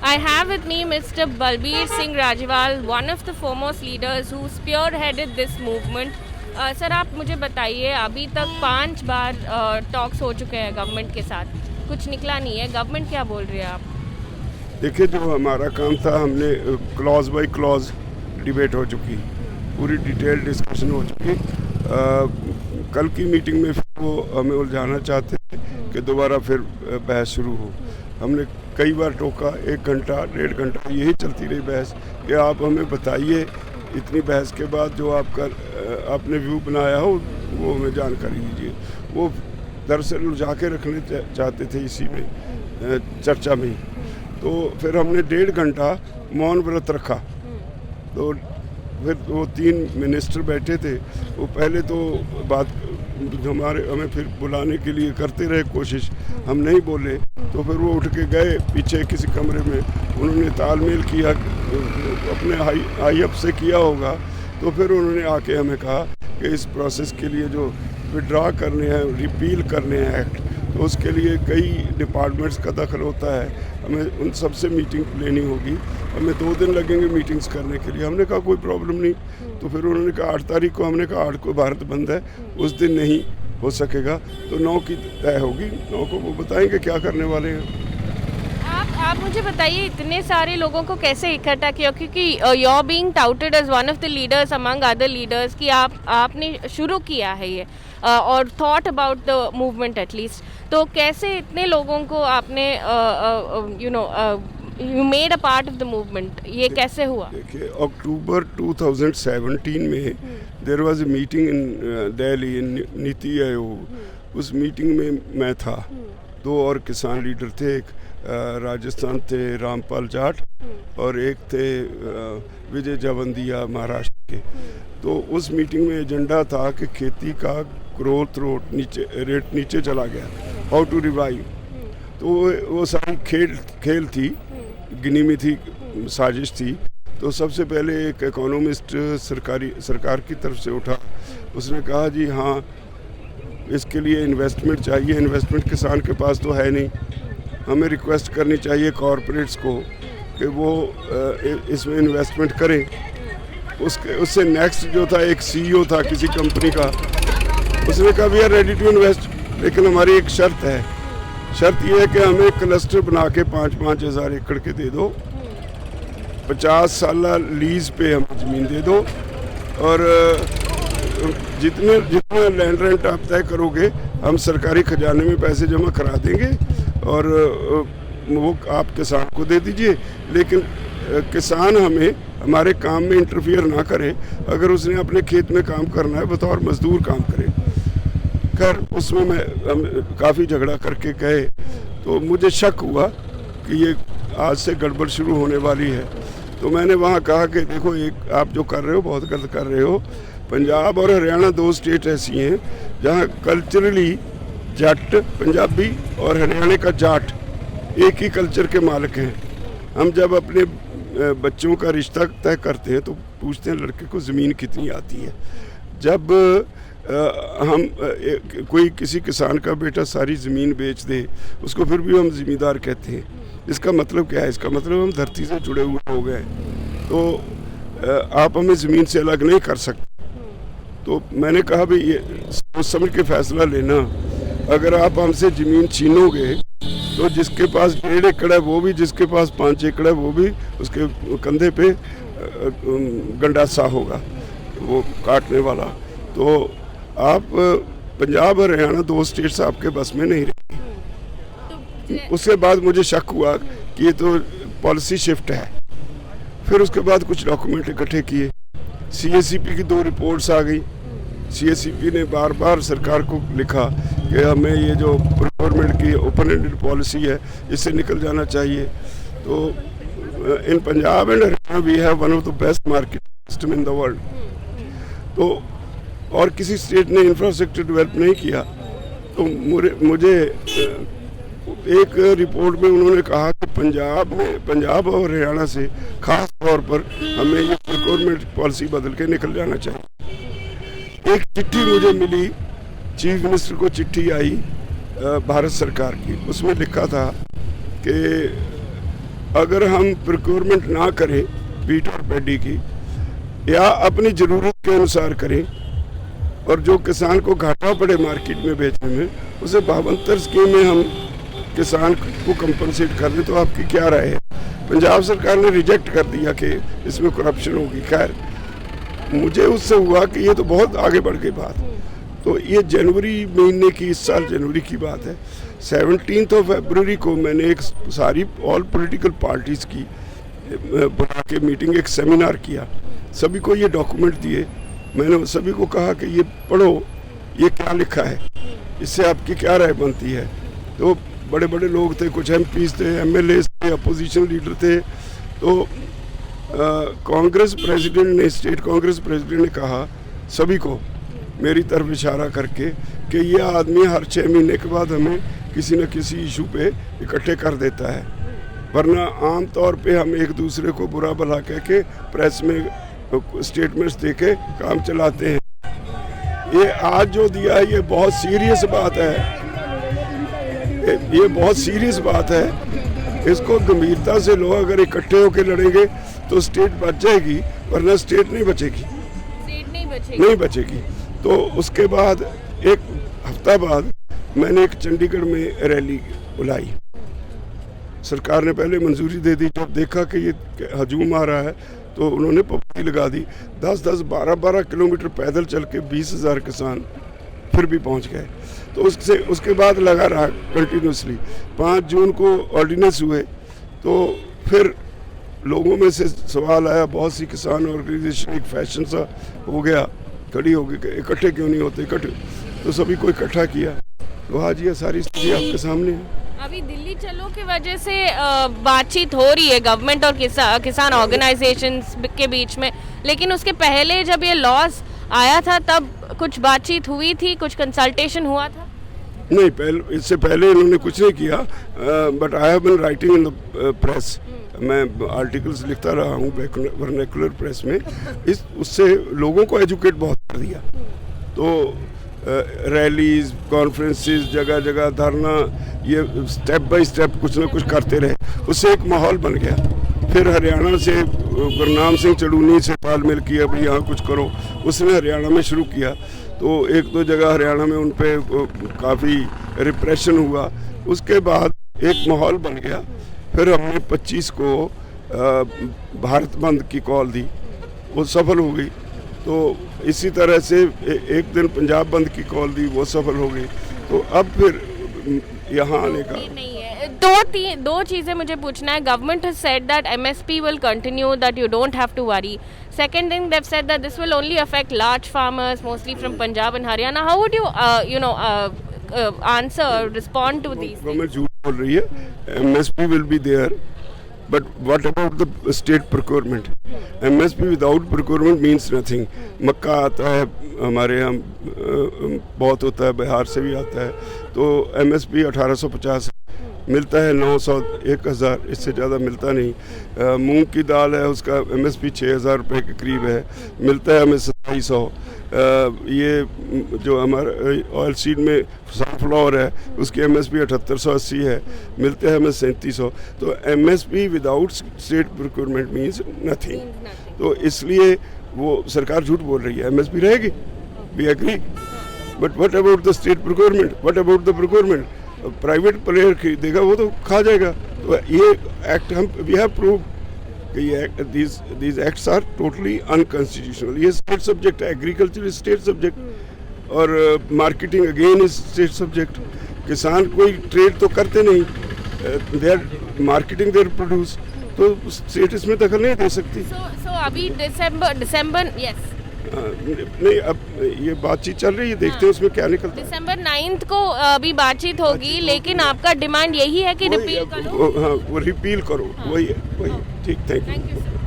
I have with me Mr. Balbir Singh Rajwal, one of the foremost leaders who spearheaded this movement. Sir आप मुझे बताइए, अभी तक 5 बार talks हो चुके हैं गवर्नमेंट के साथ, कुछ निकला नहीं है, गवर्नमेंट क्या बोल रही है आप? देखिए, जो हमारा काम था, हमने क्लॉज बाय क्लॉज डिबेट हो चुकी, पूरी डिटेल डिस्कशन हो चुकी। कल की मीटिंग में फिर वो हमें उलझाना चाहते हैं कि दोबारा फिर बहस शुरू हो। हमने कई बार टोका, 1 घंटा 1.5 घंटा यही चलती रही बहस कि आप हमें बताइए, इतनी बहस के बाद जो आपने व्यू बनाया हो वो हमें जानकारी दीजिए। वो दरअसल उलझा के रखने चाहते थे इसी में चर्चा में। तो फिर हमने 1.5 घंटा मौन व्रत रखा। तो फिर वो 3 मिनिस्टर बैठे थे, वो पहले तो बात हमें फिर बुलाने के लिए करते रहे कोशिश, हम नहीं बोले। तो फिर वो उठ के गए पीछे किसी कमरे में, उन्होंने तालमेल किया, अपने हाई अप से किया होगा। तो फिर उन्होंने आके हमें कहा कि इस प्रोसेस के लिए जो विड्रॉ करने हैं, रिपील करने हैं एक्ट, तो उसके लिए कई डिपार्टमेंट्स का दखल होता है, हमें उन सब से मीटिंग लेनी होगी, हमें 2 दिन लगेंगे मीटिंग्स करने के लिए। हमने कहा कोई प्रॉब्लम नहीं। तो फिर उन्होंने कहा 8 तारीख को, हमने कहा 8 को भारत बंद है, उस दिन नहीं हो सकेगा, तो 9 की तय होगी, 9 को वो बताएंगे क्या करने वाले हैं। आप मुझे बताइए, इतने सारे लोगों को कैसे इकट्ठा किया, क्योंकि you are being touted as one of the leaders among other leaders कि आपने शुरू किया है ये और thought about the movement at least, तो कैसे इतने लोगों को आपने you made a part of the movement, ये कैसे हुआ? देखिए, अक्टूबर 2017 में there was a meeting in Delhi in NITI Aayog. उस मीटिंग में मैं था, 2 और किसान लीडर थे, एक राजस्थान थे रामपाल जाट और एक थे विजय जवंदिया महाराष्ट्र के। तो उस मीटिंग में एजेंडा था कि खेती का ग्रोथ रेट नीचे चला गया, हाउ टू रिवाइव। तो वो सारी खेल थी, गिनी थी, साजिश थी। तो सबसे पहले एक इकोनॉमिस्ट सरकार की तरफ से उठा, उसने कहा जी हाँ, इसके लिए इन्वेस्टमेंट चाहिए, इन्वेस्टमेंट किसान के पास तो है नहीं, हमें रिक्वेस्ट करनी चाहिए कॉरपोरेट्स को कि वो इसमें इन्वेस्टमेंट करें। उससे नेक्स्ट जो था, एक सीईओ था किसी कंपनी का, उसने कहा we are ready to invest, लेकिन हमारी एक शर्त है, शर्त ये है कि हमें क्लस्टर बना के 5-5 हज़ार एकड़ के दे दो, 50 साल लीज पे हमें ज़मीन दे दो, और जितना लैंड रेंट आप तय करोगे हम सरकारी खजाने में पैसे जमा करा देंगे, और वो आप किसान को दे दीजिए, लेकिन किसान हमारे काम में इंटरफियर ना करे। अगर उसने अपने खेत में काम करना है, बतौर मजदूर काम करे। खैर, उसमें हम काफ़ी झगड़ा करके गए। तो मुझे शक हुआ कि ये आज से गड़बड़ शुरू होने वाली है। तो मैंने वहाँ कहा कि देखो, एक आप जो कर रहे हो बहुत गलत कर रहे हो। पंजाब और हरियाणा 2 स्टेट ऐसी हैं जहाँ कल्चरली जट पंजाबी और हरियाणा का जाट एक ही कल्चर के मालिक हैं। हम जब अपने बच्चों का रिश्ता तय करते हैं तो पूछते हैं लड़के को ज़मीन कितनी आती है। जब हम कोई किसी किसान का बेटा सारी ज़मीन बेच दे, उसको फिर भी हम ज़मींदार कहते हैं। इसका मतलब क्या है? इसका मतलब हम धरती से जुड़े हुए हो गए। तो आप हमें ज़मीन से अलग नहीं कर सकते। तो मैंने कहा भाई, ये सोच समझ के फैसला लेना। अगर आप हमसे ज़मीन छीनोगे तो जिसके पास 1.5 एकड़ है वो भी, जिसके पास 5 एकड़ है वो भी, उसके कंधे पे गंडासा होगा वो काटने वाला। तो आप पंजाब और हरियाणा 2 स्टेट्स आपके बस में नहीं रही। उसके बाद मुझे शक हुआ कि ये तो पॉलिसी शिफ्ट है। फिर उसके बाद कुछ डॉक्यूमेंट इकट्ठे किए, CACP की 2 रिपोर्ट्स आ गई। CACP ने बार बार सरकार को लिखा कि हमें ये जो गवर्नमेंट की ओपन एंडेड पॉलिसी है इससे निकल जाना चाहिए। तो in Punjab and Haryana we have one of the best market system in the world. तो और किसी स्टेट ने इंफ्रास्ट्रक्चर डेवलप नहीं किया। तो मुझे एक रिपोर्ट में उन्होंने कहा कि पंजाब और हरियाणा से खास तौर पर हमें ये प्रोक्योरमेंट पॉलिसी बदल के निकल जाना चाहिए। एक चिट्ठी मुझे मिली, चीफ मिनिस्टर को चिट्ठी आई भारत सरकार की। उसमें लिखा था कि अगर हम प्रोक्योरमेंट ना करें वीट और पैडी की, या अपनी ज़रूरत के अनुसार करें, और जो किसान को घाटा पड़े मार्केट में बेचने में, उसे 52 स्कीमें हम किसान को कंपनसेट कर दें, तो आपकी क्या राय है? पंजाब सरकार ने रिजेक्ट कर दिया कि इसमें करप्शन होगी। खैर, मुझे उससे हुआ कि ये तो बहुत आगे बढ़ गई बात। तो ये जनवरी महीने की, इस साल जनवरी की बात है, 17 फरवरी को मैंने एक सारी ऑल पॉलिटिकल पार्टीज़ की बुला के मीटिंग, एक सेमिनार किया, सभी को ये डॉक्यूमेंट दिए। मैंने सभी को कहा कि ये पढ़ो, ये क्या लिखा है, इससे आपकी क्या राय बनती है। तो बड़े बड़े लोग थे, कुछ एमपीज़ थे, एमएलए थे, अपोजिशन लीडर थे। तो कांग्रेस प्रेसिडेंट ने, स्टेट कांग्रेस प्रेसिडेंट ने कहा सभी को, मेरी तरफ इशारा करके, कि ये आदमी हर 6 महीने के बाद हमें किसी न किसी इशू पे इकट्ठे कर देता है, वरना आम तौर पे हम एक दूसरे को बुरा भला कह के प्रेस में स्टेटमेंट्स दे के काम चलाते हैं। ये आज जो दिया है ये बहुत सीरियस बात है, ये बहुत सीरियस बात है। इसको गंभीरता से लोग अगर इकट्ठे होकर लड़ेंगे तो स्टेट बच जाएगी, वरना स्टेट नहीं बचेगी, नहीं बचेगी। तो उसके बाद एक हफ्ता बाद मैंने एक चंडीगढ़ में रैली बुलाई। सरकार ने पहले मंजूरी दे दी, जब देखा कि ये हजूम आ रहा है तो उन्होंने पाबंदी लगा दी। 10-10, 12-12 किलोमीटर पैदल चल के 20,000 किसान फिर भी पहुंच गए। तो उसके बाद लगा रहा कंटिन्यूसली। 5 जून को ऑर्डिनेंस हुए, तो फिर लोगों में से सवाल आया, बहुत सी किसान ऑर्गेनाइजेशन एक फैशन सा हो गया, खड़ी हो गई, इकट्ठे क्यों नहीं होते, इकट्ठे। तो सभी को इकट्ठा किया। तो आज ये सारी स्थिति आपके सामने है। अभी दिल्ली चलो की वजह से बातचीत हो रही है गवर्नमेंट और किसान ऑर्गेनाइजेशंस के बीच में, लेकिन उसके पहले जब ये लॉस आया था तब कुछ बातचीत हुई थी, कुछ कंसल्टेशन हुआ था? नहीं, इससे पहले इन्होंने कुछ नहीं किया। But I have been writing in the press, मैं आर्टिकल्स लिखता रहा हूँ वर्नाकुलर प्रेस में। उससे लोगों को एजुकेट बहुत कर दिया। तो रैलीज, कॉन्फ्रेंसेस, जगह जगह धरना, ये स्टेप बाय स्टेप कुछ ना कुछ करते रहे, उससे एक माहौल बन गया। फिर हरियाणा से गुरनाम सिंह चड़ूनी से तालमेल किया, भाई यहाँ कुछ करो, उसने हरियाणा में शुरू किया। तो 1-2 जगह हरियाणा में उन पे काफ़ी रिप्रेशन हुआ। उसके बाद एक माहौल बन गया। फिर हमने 25 को भारत बंद की कॉल दी, वो सफल हो गई। तो इसी तरह से एक दिन पंजाब बंद की कॉल दी, वो सफल हो गई। तो अब फिर यहाँ आने का नहीं है। दो चीज़ें मुझे पूछना है। Government has said that MSP will continue, that you don't have to worry. Second thing, they've said that this will only affect large farmers, mostly from Punjab and Haryana. How would you answer, respond to these? Government झूठ बोल रही है। MSP will be there, but what about the state procurement? MSP without procurement means nothing. मक्का आता है हमारे यहाँ बहुत होता है, बिहार से भी आता है। तो MSP 1850 मिलता है, 900, 1000, इससे ज़्यादा मिलता नहीं। मूंग की दाल है, उसका MSP 6000 रुपये के करीब है, मिलता है हमें 2700। ये जो हमारा ऑयल सीड में सनफ्लावर है, उसकी MSP 7880 है, मिलते हैं हमें 3700। तो MSP without state procurement means nothing. तो इसलिए वो सरकार झूठ बोल रही है। MSP रहेगी, we agree, but what about the state procurement, what about the procurement? Private player खरीदेगा वो तो खा जाएगा। तो ये एक्ट हम वी हैव प्रूव कि ये these acts are totally unconstitutional. ये स्टेट सब्जेक्ट है, एग्रीकल्चर इज स्टेट सब्जेक्ट और marketing again is state subject. किसान कोई ट्रेड तो करते नहीं, they are marketing their produce, तो स्टेट इसमें दखल नहीं दे सकती। So अभी दिसंबर यस नहीं, अब ये बातचीत चल रही है, देखते हैं उसमें क्या निकलता है। दिसंबर 9 को अभी बातचीत होगी, लेकिन आपका डिमांड यही है कि रिपील करो? हाँ, वो रिपील करो, वही है, ठीक। Thank you.